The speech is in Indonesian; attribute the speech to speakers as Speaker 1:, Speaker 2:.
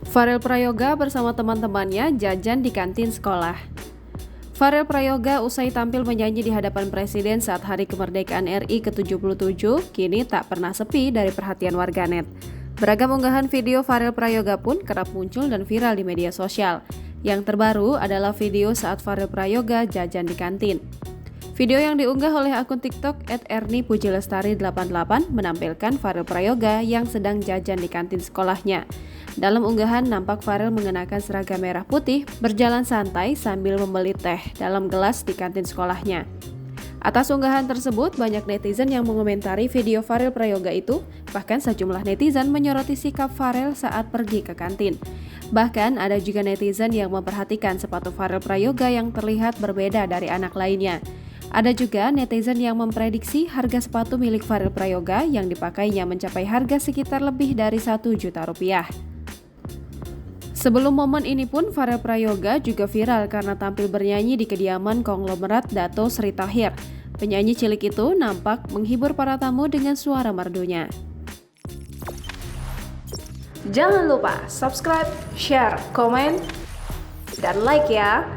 Speaker 1: Farel Prayoga bersama teman-temannya jajan di kantin sekolah. Farel Prayoga usai tampil menyanyi di hadapan Presiden saat Hari Kemerdekaan RI ke-77, kini tak pernah sepi dari perhatian warganet. Beragam unggahan video Farel Prayoga pun kerap muncul dan viral di media sosial. Yang terbaru adalah video saat Farel Prayoga jajan di kantin. Video yang diunggah oleh akun TikTok @ernipujilestari88 menampilkan Farel Prayoga yang sedang jajan di kantin sekolahnya. Dalam unggahan nampak Farel mengenakan seragam merah putih berjalan santai sambil membeli teh dalam gelas di kantin sekolahnya. Atas unggahan tersebut, banyak netizen yang mengomentari video Farel Prayoga itu, bahkan sejumlah netizen menyoroti sikap Farel saat pergi ke kantin. Bahkan ada juga netizen yang memperhatikan sepatu Farel Prayoga yang terlihat berbeda dari anak lainnya. Ada juga netizen yang memprediksi harga sepatu milik Farel Prayoga yang dipakainya mencapai harga sekitar lebih dari 1 juta rupiah. Sebelum momen ini pun, Farel Prayoga juga viral karena tampil bernyanyi di kediaman konglomerat Dato Sri Tahir. Penyanyi cilik itu nampak menghibur para tamu dengan suara merdunya. Jangan lupa subscribe, share, komen, dan like ya!